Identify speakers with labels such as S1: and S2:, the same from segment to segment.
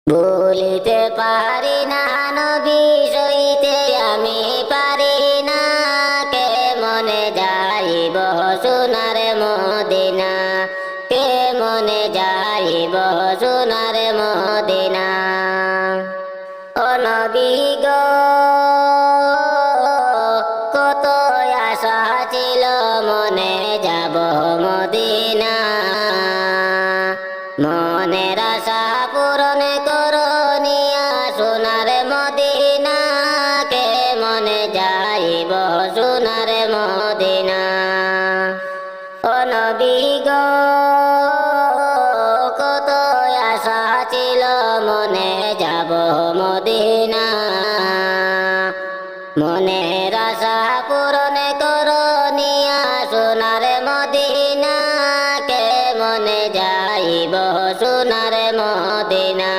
S1: ভুলিতে পারি না নবী সইতে আমি পারি না কে মনে যাইব সোনার মদিনা কে মনে যাইব সোনার মদিনা ও নবী গো কত আশা ছিল মনে যাব মদিনা মনের আশা পূরণ করনিয়া সোনার মদিনা কে মনে যাইব সোনার মদিনা ও নবী গো কত আশা ছিল মনে যাব মদিনা মনের আশা পূরণ করনিয়া সোনার মদিনা কে মনে যাইব সোনার মদিনা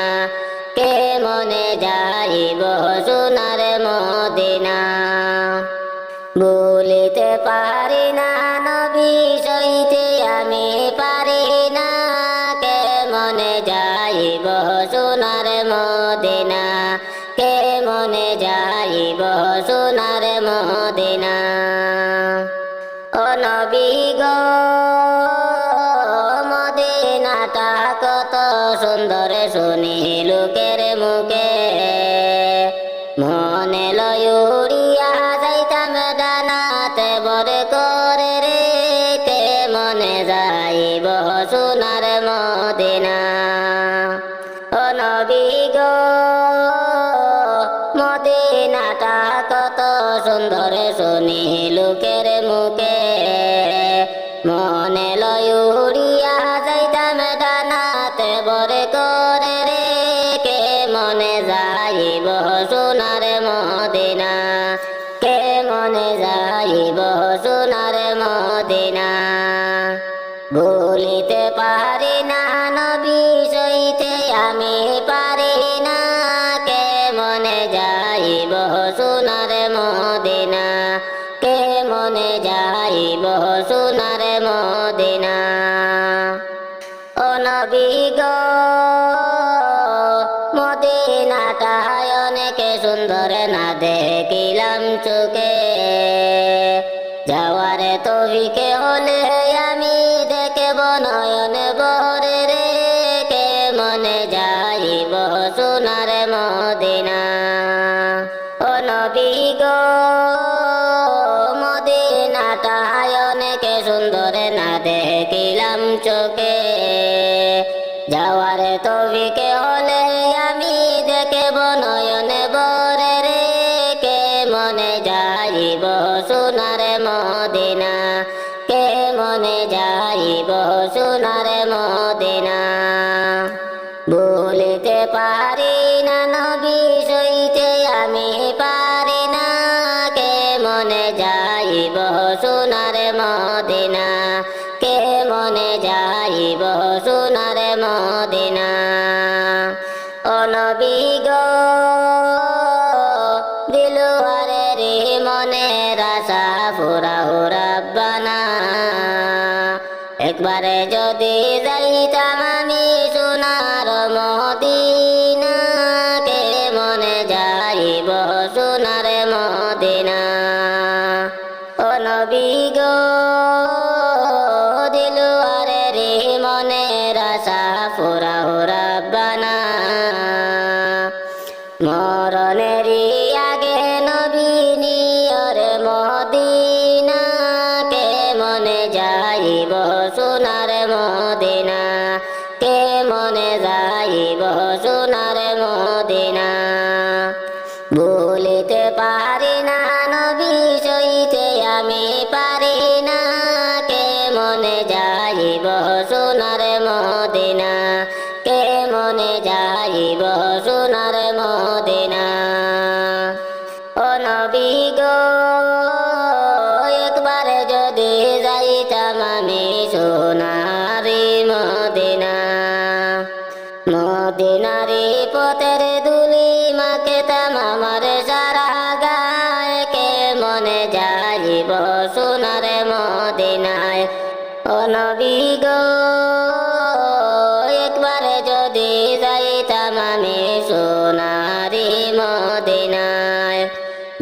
S1: কে মনে যাইব সোনার মদিনা ভুলিতে পারি না নবী সইতে আমি পারি না কে মনে যাইব সোনার মদিনা কে মনে যাইব সোনার মদিনা ও নবী গো মদিনাটা কত সুন্দর শুনি লোকের মুখে মনে লয় উড়িয়া যাইতাম ডানাতে বরে করে রে কে মনে যাইব সোনার মদিনা ও নবী গো মদিনাটা কত সুন্দর শুনি লোকের মুখে মনে লয় উড়িয়া যাইতাম ডানাতে বরে করে রে কে মনে যাইব সোনার মদিনা কে মনে যাইব সোনার মদিনা ভুলিতে পারি না নবী সইতে আমি পারি না কে মনে যাইব সোনার মদিনা কে মনে যাইব সোনার মদিনা ও নবী গো মদিনাটা অনেক সুন্দর না দেখিলাম চোখে যাওয়ার তৌফিক হলে আমি দেখব নয়ন ভরে রে কে মনে যাইব সোনার মদিনা ও নবী গো মদিনাটা অনেক সুন্দর না দেখিলাম চোখে যাওয়ার তৌফিক হলে আমি দেখব নয়ন ভরে রে কে মনে যাইব সোনার মদিনা কে মনে যাইব সোনার মদিনা ভুলিতে পারি না নবী সইতে আমি পারি না কে মনে যাইব সোনার মদিনা কে মনে যাইব সোনার মদিনা ও নবী গো দিলওয়ারে রে মনের আশা ফুরাও রাব্বানা একবারে যদি যাইতাম আমি সোনার মদিনা কে মনে যাইব সোনার মদিনা ও নবী গো দিলওয়ারে রে মনের আশা ফুরাও রাব্বানা মরণেরই আগে নবী নিয়র মদিনা কে মনে যাইব সোনার মদিনা কে মনে যাইব সোনার মদিনা ভুলিতে পারি না নবী সইতে আমি পারি না কে মনে যাইব সোনার মদিনা কে মনে যাইব সোনার মদিনা ও নবী গো একবার যদি যাইতাম আমি সোনারি মদিনা মদিনারি পথের ধুলি মাখতাম আমার সারা গায়ে কে মনে যাইব সোনার মদিনায় ও নবী গো একবার যদি যাইতাম আমি আমি সোনারি মদিনায়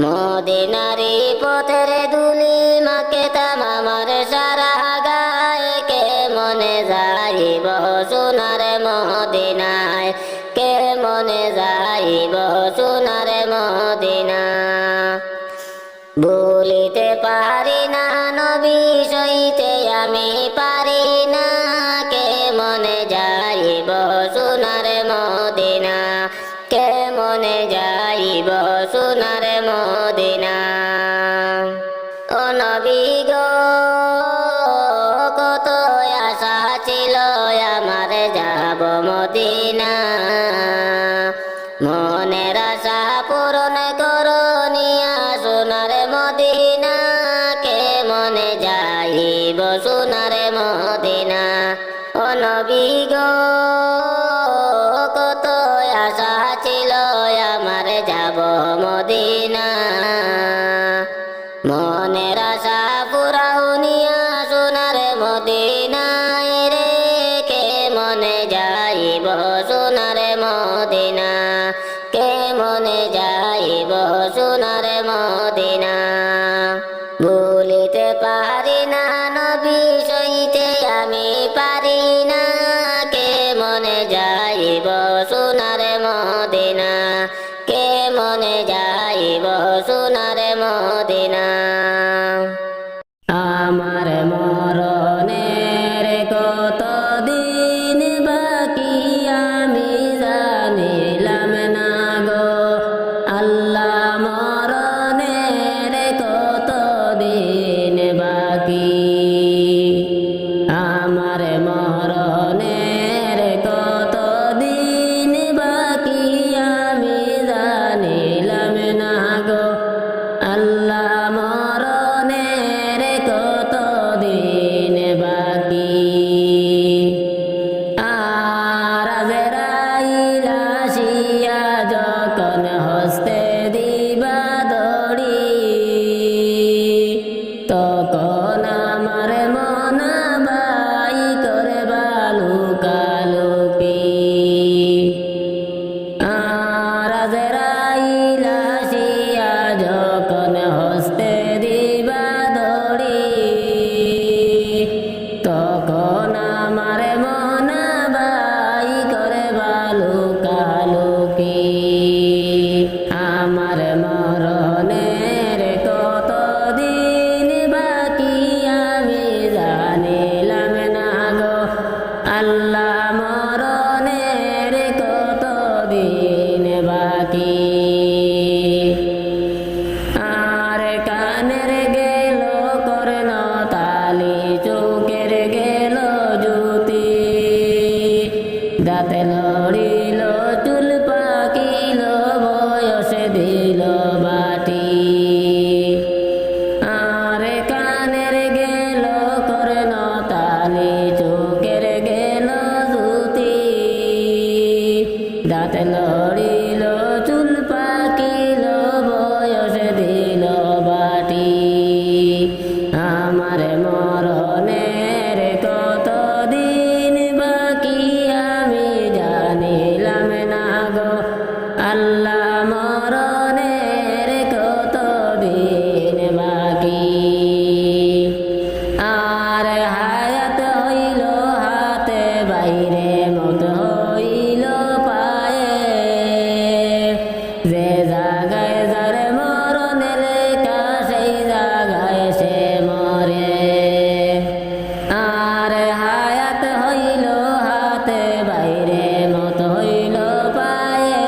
S1: মদিনারি পথের দুলি মাখতাম আমার সারা গায়ে কে মনে যাইব সোনার মদিনায় কে মনে যাইব সোনার মদিনা ভুলিতে পারি না নবী সইতে আমি পারি না কে মনে যাইব সোনার মদিনা কে মনে যাইব সোনার মদিনা ও নবী গো কত আশা ছিল আমার যাব মদিনা মনের আশা পূরণ করো নিয়া সোনার মদিনা কে মনে যাইব সোনার মদিনা ও নবী গো কত আশা ছিল আমার যাব মদিনা মনের আশা পুরাও নিয়া সোনার মদিনায় রে কে মনে যাইব সোনার মদিনা কে মনে যাইব সোনার মদিনা ভুলিতে পারি না নবী সইতে আমি পারি না কে মনে যাইব সোনার মদিনা কে মনে যাইব সোনার মদিনা আমার মরণের কত দিন বাকি আমি জানিলাম না গো আল্লাহ মরণের কত দিন বাকি আমার মরণের কত দিন বাকি আমি জানিলাম না গো আল্লাহ মরণের কত দিন বাকি আর আজরাইল আসিয়া যখন হস্তে দিবা দড়ি তখন আমার মন বাই করে বালুকালুকি আর আজরাইল আসিয়া যখন হস্তে দিবা দড়ি তখন আমার মন বাই করে বালুকালুকি আমার মরণের কত দিন বাকি আমি জানিলাম না গো আল্লাহ মরণের কত দিন বাকি আর কানের গেল কর্ণ তালি চোখের গেল জ্যোতি দাঁতে লড়িল চুল পাকিল বয়সে দিল বাটি আর কানের গেল কর্ণ তালি চোখের গেল জ্যোতি দাঁতে লড়িল চুল পাকিল বয়সে দিল বাটি আমার মরণের কত দিন বাকি আমি জানিলাম না গো আল্লাহ মরণের কত দিন বাকি আর হায়াত হইল হাতে বাইরে মত হইল পায়ে যে জাগায় যার মরণ লেখা সেই জাগায় সে মরে আর হায়াত হইল হাতে বাইরে মত হইল পায়ে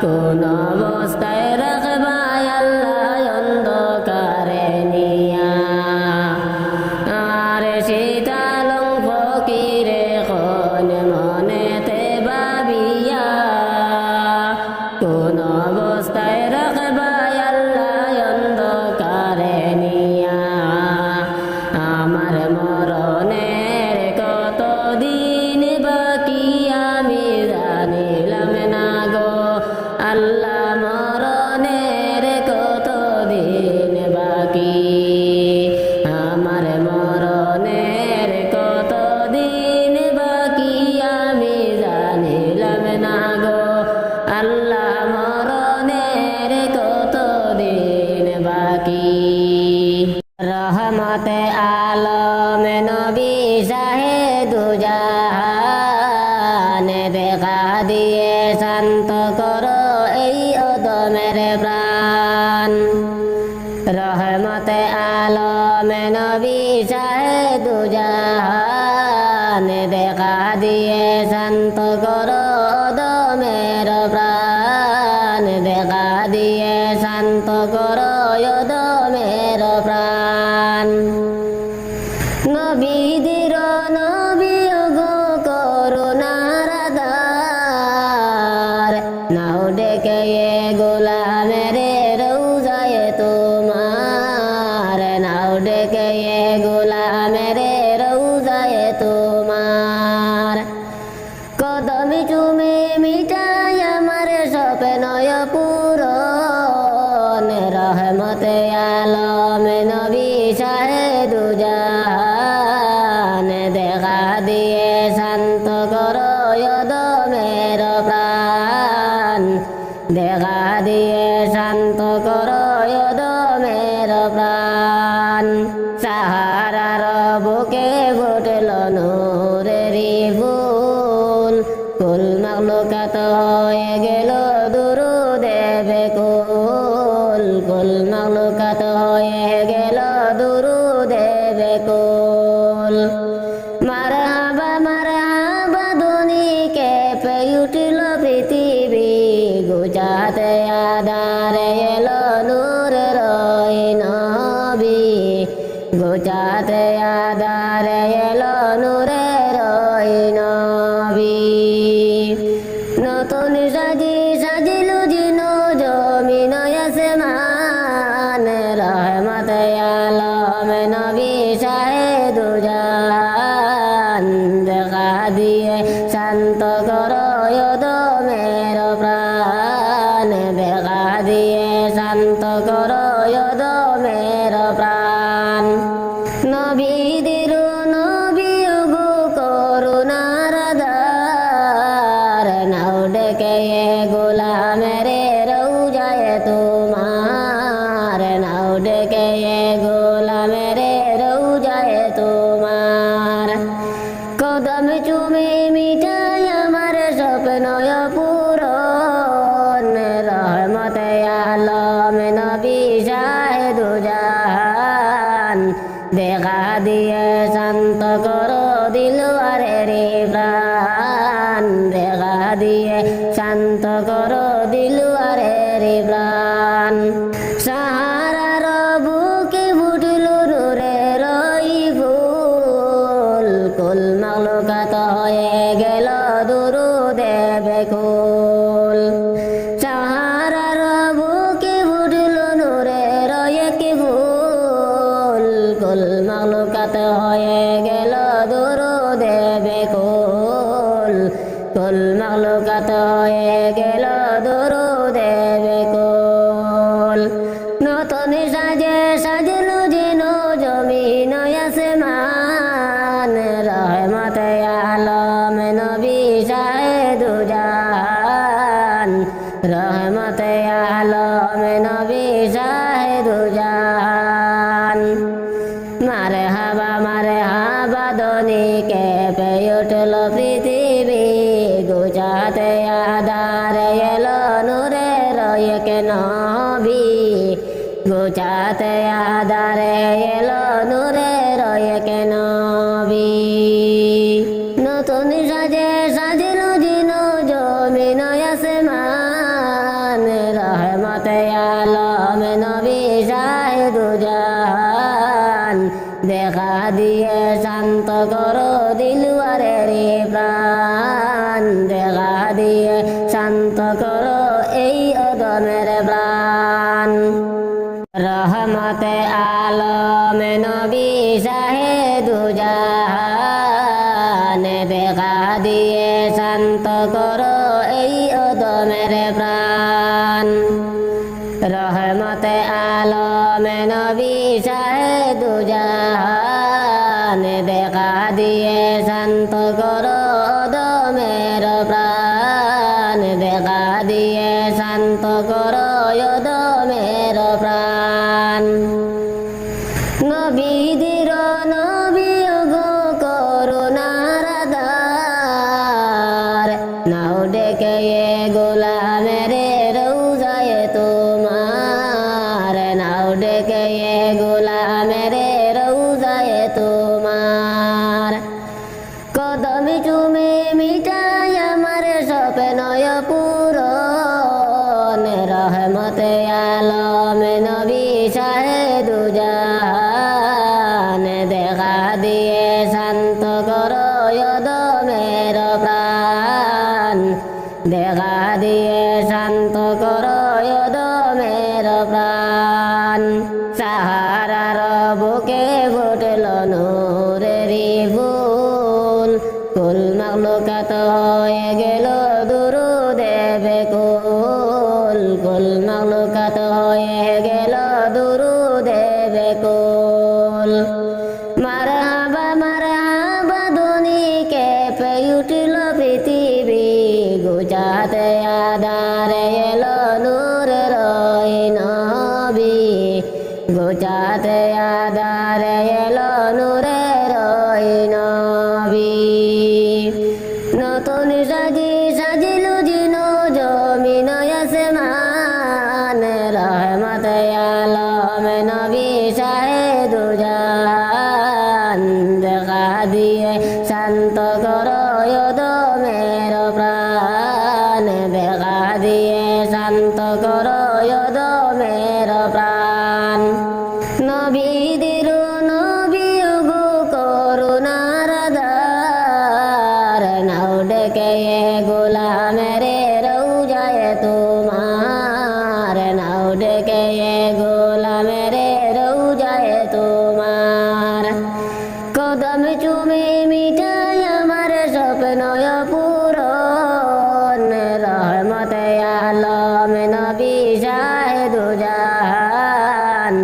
S1: কোন অবস্থায় রাখবাই আল্লাহ অন্ধকারে নিয়া আর শীতালং ফকিরে কোন মনেতে ভাবিয়া কোন অবস্থায় রাখবাই আল্লাহ অন্ধকারে নিয়া আমার মরণের কত দিন বাকি আমি জানিলাম না গো আল্লাহ মরণের কত দিন বাকি আমার মরণের কত দিন বাকি আমি জানিলাম না গো আল্লাহ মরণের কত দিন বাকি রহমতে আলম নবী শাহেদু জাহান দেখা দিয়ে শান্ত করো এই অদমের প্রাণ রহমতে আলম নবী শাহেদু জাহান দেখা দিয়ে শান্ত করো অদমের প্রাণ দেখা দিয়ে শান্ত করো অদমের প্রাণ নবীদের নবী গো করুণার আধার নাও ডেকে গোলামের রৌজায় তোমার নাও ডেকে গোলামের রৌজায় তোমার কদম চুমে মিটাই আমার স্বপ্নয় পূরণ রহমতে আলম নবী শাহেদু জাহান দেখা দিয়ে শান্ত করো অদমের প্রাণ দেখা দিয়ে শান্ত করো অদমের প্রাণ সাহারার বুকে ফুটল নূরেরি ফুল কুল মাখলুকাত হয়ে গেল দুরুদে বেকুল কুল মাখলুকাত হয়ে গেল দুরুদে বেকুল মারহাবা ধুনিকে পেয়ে উঠল পৃথিবী গুজাতে আধারে এলো নূরের ওই নবী গুজাতে আধারে এলো নূরের ওই নবী নতুন সাজিল জিন জমিন আসমান রহমতে আলম নবী শাহেদু জাহান দেখা দিয়ে শান্ত করো অদমের প্রাণ দেখা দিয়ে শান্ত করো অদমের প্রাণ নবীদের নবী গো করুণার আধার নাও ডেকে গোলামের রৌজায় তোমার নাও ডেকে গোলামের রৌজায় তোমার কদম চুমে মিটাই আমার স্বপ্নয় পূরণ রহমতে আলম নবী শাহেদু জাহান দেখা দিয়ে শান্ত করো দিলওয়ারের প্রাণ দেখা দিয়ে শান্ত করো দিলওয়ারের প্রাণ সাহারার বুকে ফুটল নূরের ওই ফুল কুল মাখলুকাত হয়ে গেল দুরুদে বেকুল সাহারার বুকে ফুটল নূরের এক ফুল কুল মাখলুকাত হয়ে গেল দুরুদে বেকুল কুল মাখলুকাত হয়ে গেল দুরুদে বেকুল নতুন সাজল যেন জমিন আসমান রহমতে আলম নবী শাহেদু জাহান রহমতে আলম নবী শাহেদু জাহান মারহাবা ধনিকে পেয়ে উঠল পৃথিবী গুজাতে আধারে এলো নূরের এক নবী গুজাতে আধারে এলো নূরের এক নবী নতুন সাজিল জিন জমিন আসমান দিয়ে শান্ত করো দিলওয়ারের প্রাণ, দেখা দিয়ে শান্ত করো এই অদমের প্রাণ। রহমতে আলম নবী শাহেদু জাহান, দেখা দিয়ে শান্ত করো এই অদমের প্রাণ। রহমতে আলম নবী শাহেদু জাহান, দেখা দিয়ে শান্ত করো অদমের প্রাণ, দেখা দিয়ে শান্ত করো অদমের প্রাণ। নবীদের নবী গো করুণার আধার, নাও ডেকে গোলামের রৌজায় তোমার, নাও ডেকে গোলামের রৌজায় তোমার। কদম চুমে মিটাই আমার স্বপ্নয় পূরণ, রহমতে আলম নবী শাহেদু জাহান, দেখা দিয়ে শান্ত করো অদমের প্রাণ, দেখা দিয়ে শান্ত করো অদমের প্রাণ। সাহারার বুকে ফুটল নূরেরি ফুল, কুল মাখলুকাত হয়ে গেল দুরুদে বেকুল, কুল মাখলুকাত হয়ে গেল দুরুদে বেকুল। মারহাবা মারহাবা ধ্বনি কেঁপে উঠল পৃথিবী, গুজাতে আধারে এলো নূরের নবী, গুজাতে আধারে এলো নূরের নবী। নতুন সাজি সাজিল জিন জমিন আসমান, রহমতে আলম নবী শাহেদু জাহান, দেখা দিয়ে শান্ত করো অদমের প্রাণ, দেখা দিয়ে শান্ত করো অদমের প্রাণ। নবীদের নবী গো করুণার আধার, নাও ডেকে গোলামের রৌজায় তোমার, নাও ডেকে গোলামের রৌজায় তোমার। কদম চুমে মিটাই আমার স্বপ্নয় পূরণ, রহমতে আলম নবী শাহেদু জাহান,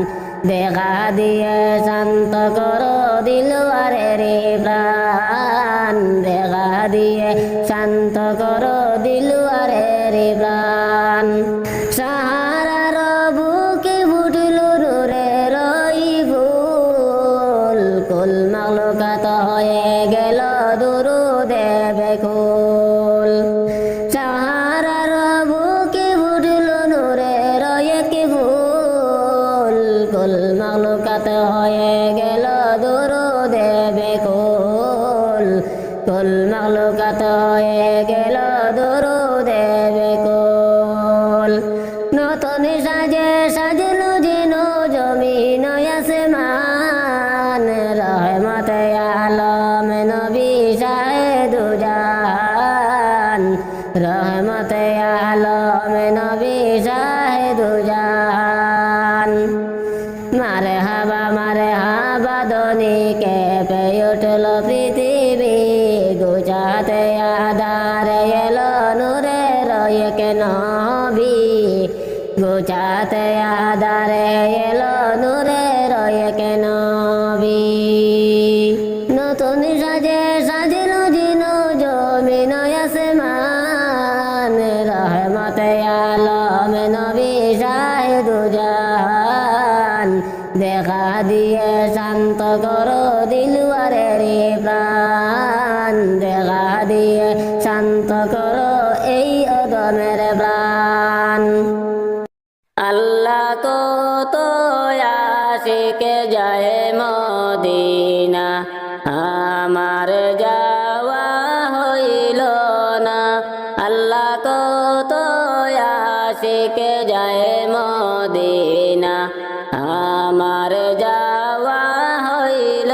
S1: দেখা দিয়ে শান্ত করো দিলওয়ারের প্রাণ, দেখা দিয়ে শান্ত করো দিলওয়ারের প্রাণ। সাহারার বুকে ফুটল নূরের ফুল, কুল মাখলুকাত হয়ে গেল দুরুদে বেকুল। সাহারার বুকে ফুটল নূরের ফুল, কুল মাখলুকাত হয়ে গেল দুরুদে বেকুল, কুল মাখলুকাত হয়ে গেল দুরুদে বেকুল। নতুন সাজে সাজল যেন জমিন আসমান, রহমতে আলম নবী শাহেদু জাহান, রহমতে আলম নবী শাহেদু জাহান। মারহাবা ধ্বনি কেঁপে উঠল পৃথিবী, গুজাতে আধারে এলো নূরের এক নবী, গুজাতে আধারে এলো নূরের এক নবী। নতুন সাজে সাজিল জিন জমিন আসমান, রহমতে আলম নবী শাহেদু জাহান, দেখা দিয়ে শান্ত করো দিলওয়ারের প্রাণ, দেখা দিয়ে শান্ত করো এই অদমের প্রাণ। আল্লাহ কত আশিকে যায় মদিনা, আমার যাওয়া হইল না। আল্লাহ কত আশিকে যায় মদিনা, আমার যাওয়া হইল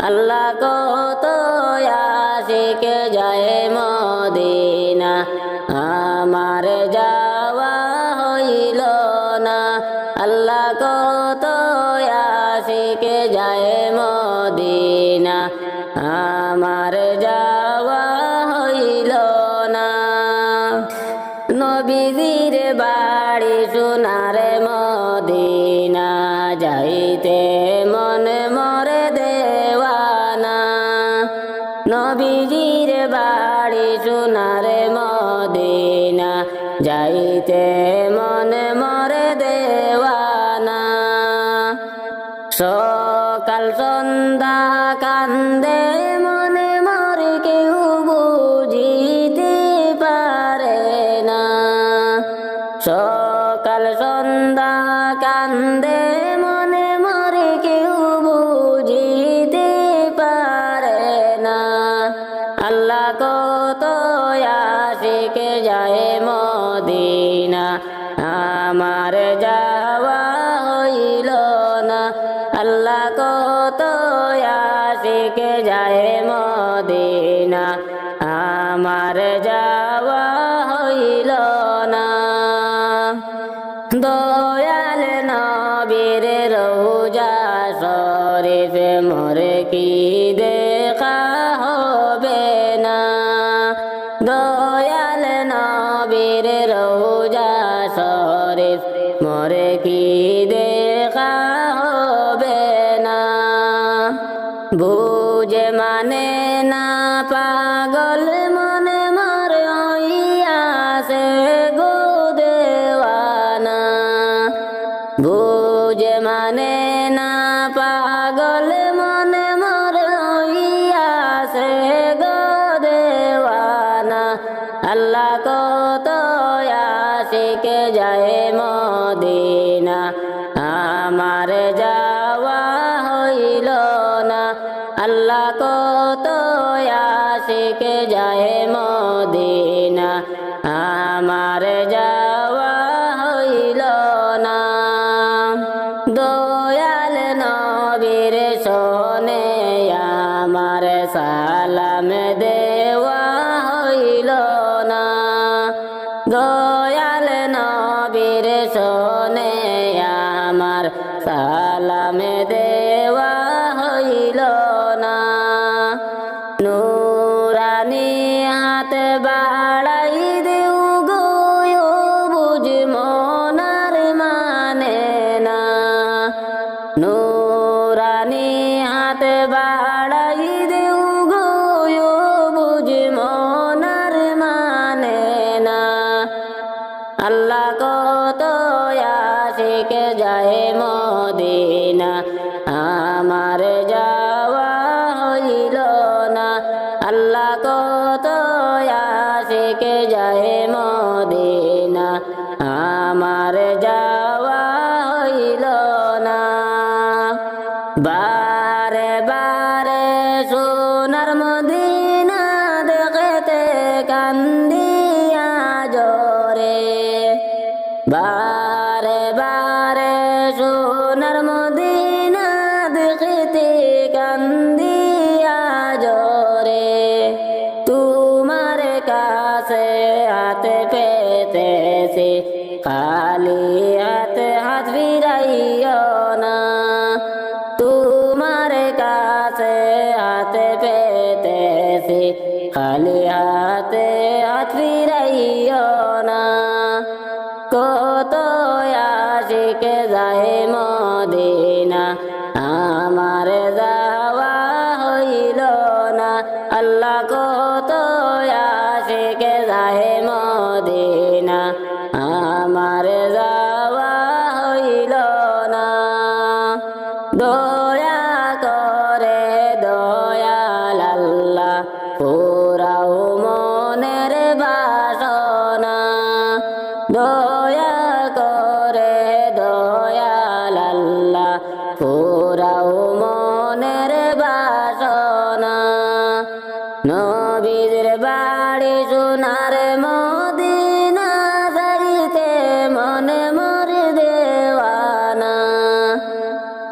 S1: আল্লাহ কত আশিক যায় মদিনা আমার যাওয়া হইল না আল্লাহ কত আশিক যায় মদিনা আমার যাওয়া হইল না নবীজির বাড়ি সোনার মদিনা যাইতে মন মরে দেওয়ানা নবীজির বাড়ি সোনার মদিনা যাইতে মন মরে দেওয়ানা সকাল সন্ধ্যা কান্দে মনে মর কেউ বুঝিতে পারে না সকাল সন্ধ্যা কান্দে মনে মর কেউ বুঝিতে পারে না আল্লাহ কত আশিক যায় মদিনা আমার যাওয়া হইল না আল্লাহ কত আশিক যায় মদিনা আমার যাওয়া হইল না দয়াল নবীর রওজা শরীফ মোরে কি দেখা হবে না দয়াল নবীর রওজা শরীফ মোরে কি দেখা হবে না বুঝে মানে না পাগল মনে মর হইয়াছে গো দেওয়ানা বুঝে মানে না পাগল মনে মর হইয়াছে গো দেওয়ানা আল্লাহ কত আশিক যায় মদিনা আমার যাওয়া হইল না আল্লাহ কত আশিক যায় মদিনা আমার যাওয়া হইল না দয়াল নবীর শোনে আমার সালাম দেওয়া হইল না দয়াল নবীর শোনে আমার সালাম দেওয়া হইল না নুরানি হাত বাড়াই দেউ গো বুঝ মনার মানে না নুরানি হাত বাড়াই দেউ গো বুঝ মনার মানে না আল্লাহ কত আশিক যায় মদিনা আমার যাওয়া হইল না আল্লাহ কত আশিক যায় মদিনা আমার যাওয়া হইল না বারে বারে সোনার মদিনা দেখতে কান্দিয়া জরে বারে বারে সোনার মদিনা দেখতে কান্দিয়া জরে তোমার কাছে হাত পেতেছি খালি হাত ফিরাইও না তোমার কাছে হাত পেতেছি খালি হাত ফিরাইও না কত আশিক যায় মদিনা আমার যাওয়া হইল না আল্লাহ কত আশিক যায় মদিনা আমার যাওয়া হইল না দয়া করে দয়াল আল্লাহ পুরাও মনের বাসনা দয়া করে দয়াল আল্লাহ পুরাও মনের বাসনা নবীর বাড়ি সোনার মদিনা যাইতে মনে মর দেওয়ানা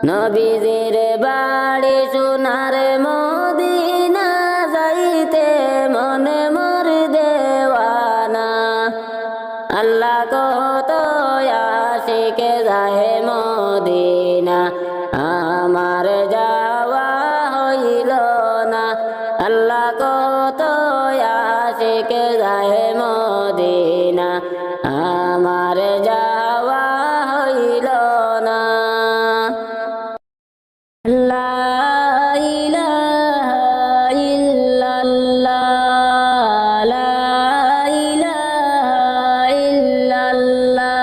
S1: নবীর বাড়ি সোনার আল্লাহ কত আশিক যায় মদিনা আমার যাওয়া হইল না। লা ইলাহা ইল্লাল্লাহ, লা ইলাহা ইল্লাল্লাহ,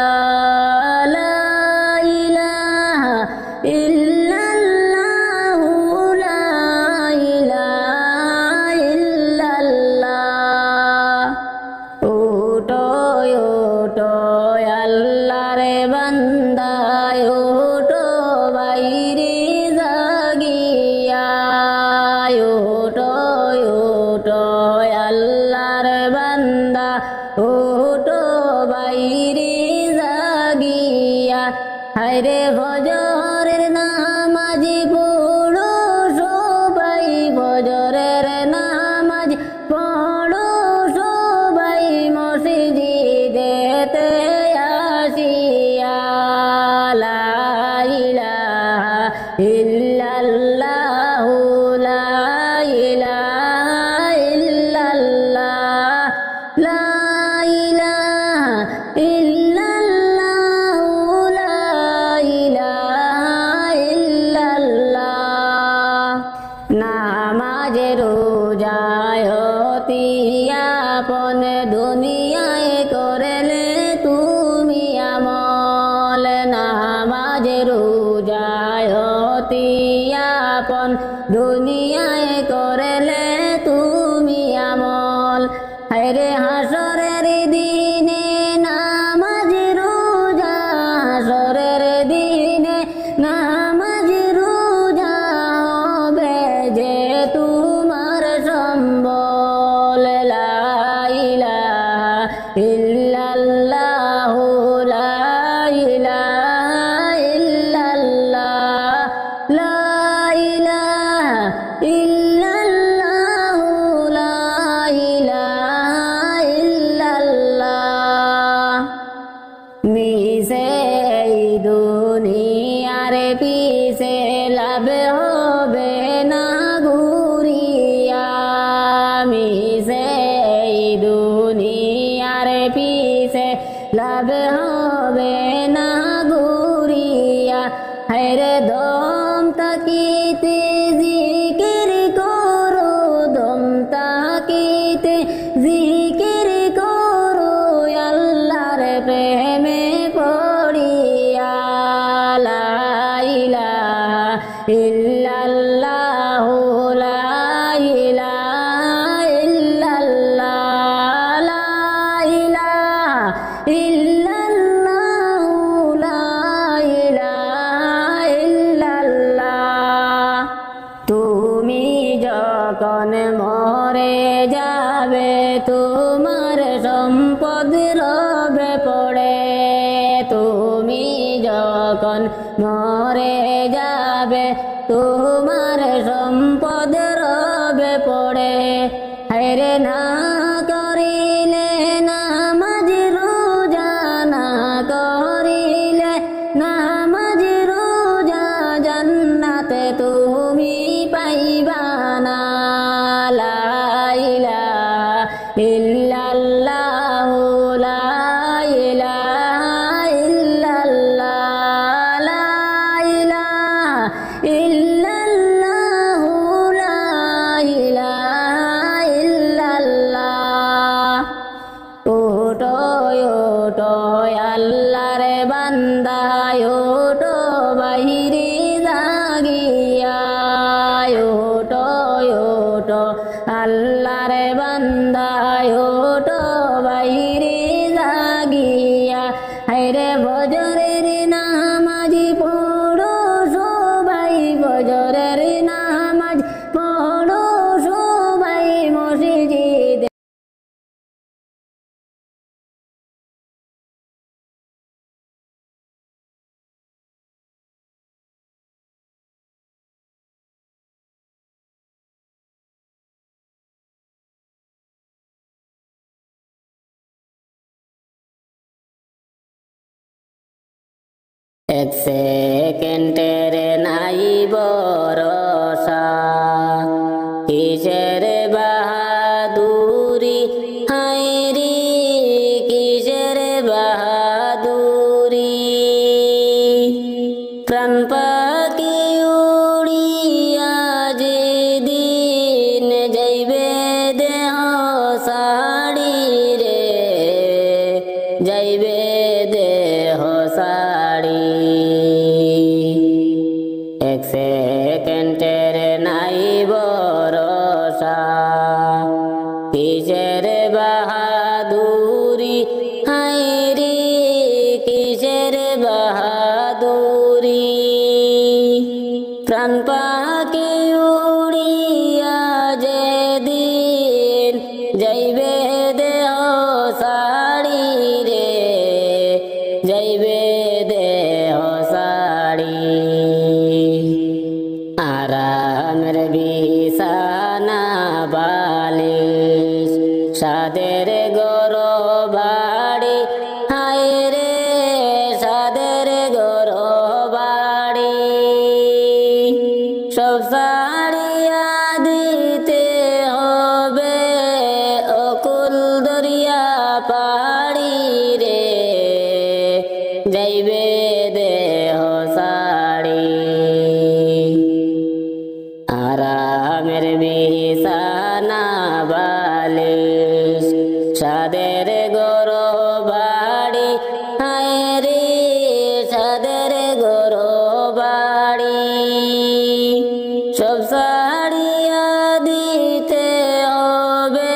S1: লা ইলাহা ইল্লাল্লাহ, লা ইলাহা ইল্লাল্লাহ। উঠো উঠো আল্লাহর বান্দা, উঠো বাইরে জাগিয়া, উঠো উঠো আল্লাহর বান্দা, উঠো বাইরে জাগিয়া। হায়রে ফজরের নামাজ পড়ো সবাই, ফজরের নামাজ পড়ো সবাই, মসজিদেতে আসিয়া। লা ইলাহা ইল্লাল্লাহ, লা ইলাহা ইল্লাল্লাহ, লা ইলাহা ইল্লাল্লাহ, লা ইলাহা ইল্লাল্লাহ। নামাজ রোজায় অতি আপন, দুনিয়ায় করলে তুমি আমল। নামাজ রোজায় অতি আপন, দুনিয়ায় করলে তুমি আমল। হায়রে হাসরের দিনে নামাজ রোজা, হাসরের দিনে নামাজ রোজা হবে যে তোমার সম্বল। লা ইলাহা ইল্লাল্লাহ, লা ইলাহা ইল্লাল্লাহ, লা ইলাহা ইল্লাল্লাহ, লা ইলাহা ইল্লাল্লাহ। মিশে এই দুনিয়ার পিছে লাভ হবে না ঘুরিয়া, মিশে এই দুনিয়ার পিছে লাভ হবে না ঘুরিয়া। হায়রে দম তাকিতে জিকির করো, দম তাকিতে জিকির করো, আল্লাহর প্রেমে পড়িয়া। লা ইলাহা ইল্লাল্লাহ, লা ইলাহা ইল্লাল্লাহ, লা ইলাহা ইল্লাল্লাহ, লা ইলাহা ইল্লাল্লাহ। তুমি যখন মরে যাবে, তোমার সম্পদ রবে পড়ে। তুমি যখন মরে যাবে, তোমার সম্পদ রবে পড়ে। হায়রে না করিলে নামাজ রোজা, না করিলে নামাজ রোজা, জান্নাতে তুমি পাইবা না। লা ইলাহা ইল্লাল্লাহ, লা ইলাহা ইল্লাল্লাহ, লা ইলাহা ইল্লাল্লাহ, লা ইলাহা ইল্লাল্লাহ। ওঠো ওঠো আল্লাহর বান্দা, ওঠো বাইরে জাগিয়া, ওঠো ওঠো আল্লাহর বান্দা, ওঠো বাইরে জাগিয়া। হায়রে ফজরের নামাজ পড়ো সবাই, ফজরের নামাজ পড়ো সবাই, মসজিদে এক সেকেন্ডের নাই ভরসা, কিসের সেকেন্ডের নাই ভরসা কিসের বাহাদুরি হায়রে কিসের বাহাদুরি প্রাণ পাখি উড়িয়া যেদিন যাইবে দেহ সাড়ি রে যাইবে দেহ সাড়ি আরামের বিছানা বালিশ সাদের গরো বাড়ি হায়রে সাদের গরো বাড়ি সব সারিয়া দিতে হবে অকুল দরিয়া পাড়ি রে যাইবে দেহ সাড়ি আরামের বিছানা বালিশ সাদের গরো বাড়ি হায়রে সাদের গরো বাড়ি সব সারিয়া দিতে হবে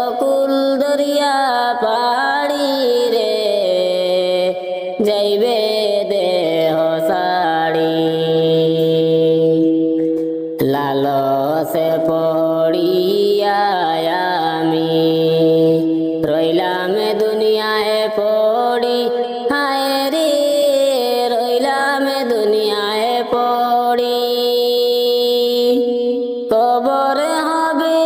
S1: অকুল দরিয়া পাড়ি রে যাইবে দেহ সাড়ি লালসে পড়িয়া আমি রইলাম দুনিয়ায় পড়ি হায়রে রইলাম দুনিয়ায় পড়ি কবর হবে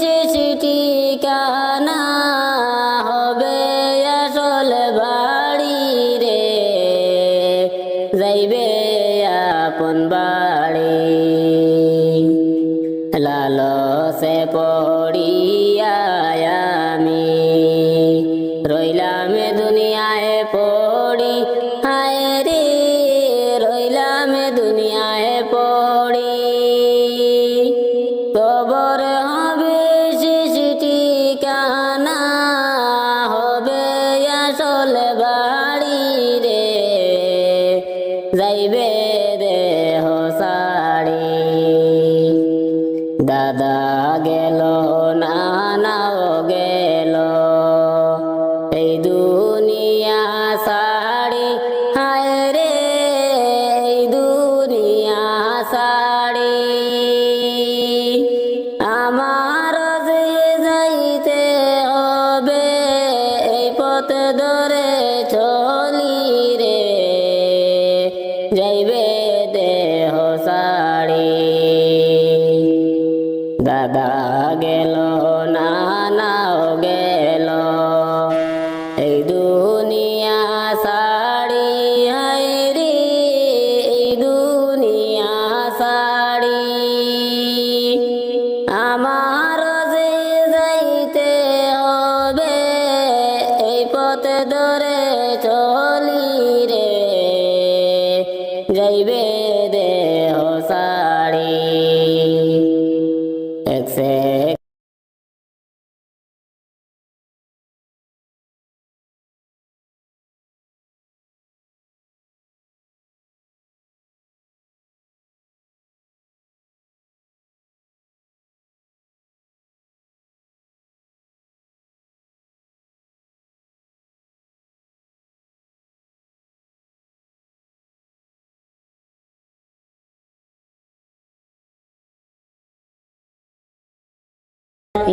S1: শেষ ঠিকানা হবে আসল বাড়ি রে যাইবে আপন বাড়ি লালসে পড়িয়া আমি রইলাম দুনিয়ায় পড়ি হায়রে রইলাম দুনিয়ায় পড়ি কবর হবে শেষ ঠিকানা হবে আসল বাড়ি রে যাইবে দেহ সাড়ি দাদা গেল নানাও গেল এই দুনিয়া সাড়ি হায়রে এই দুনিয়া সাড়ি আমার যে যাইতে হবে এই পথ ধরে চলি রে যাইবে দেহ সাড়ি দাদা গেল নানাও গেল এই দুনিয়া সাড়ি হায়রে এই দুনিয়া সাড়ি আমার যে যাইতে হবে এই পথ ধরে চলি রে যাইবে দেহ সাড়ি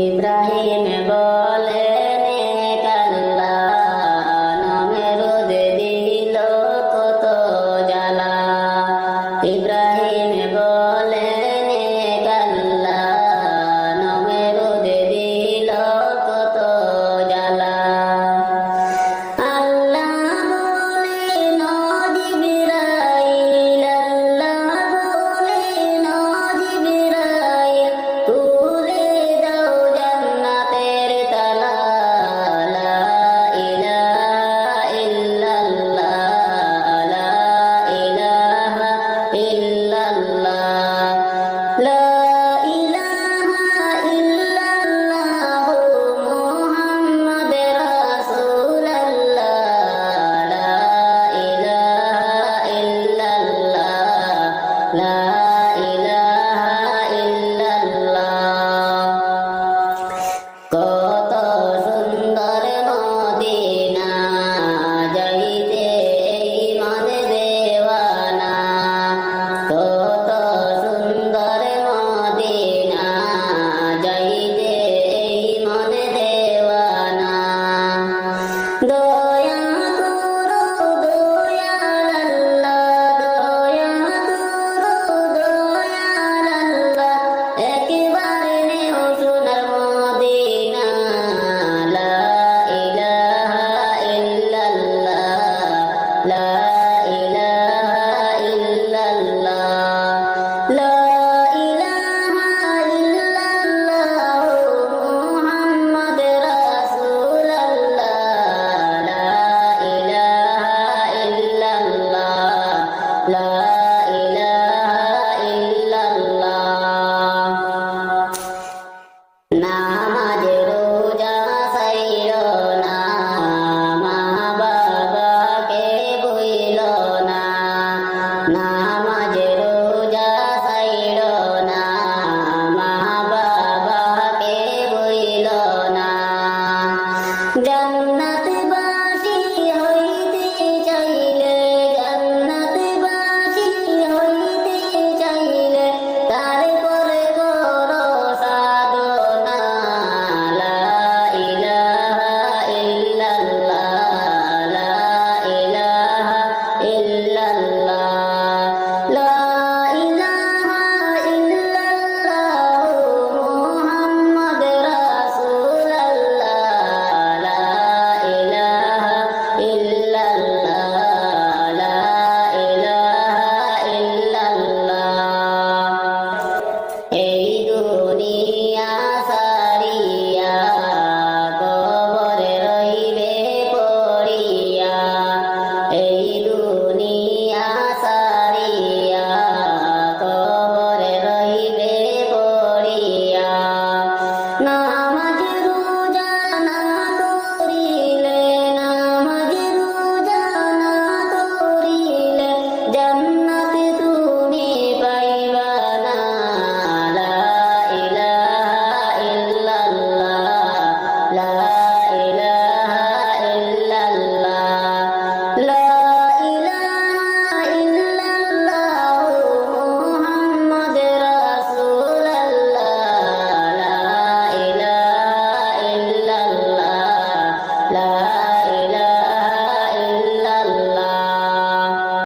S1: ইব্রাহিম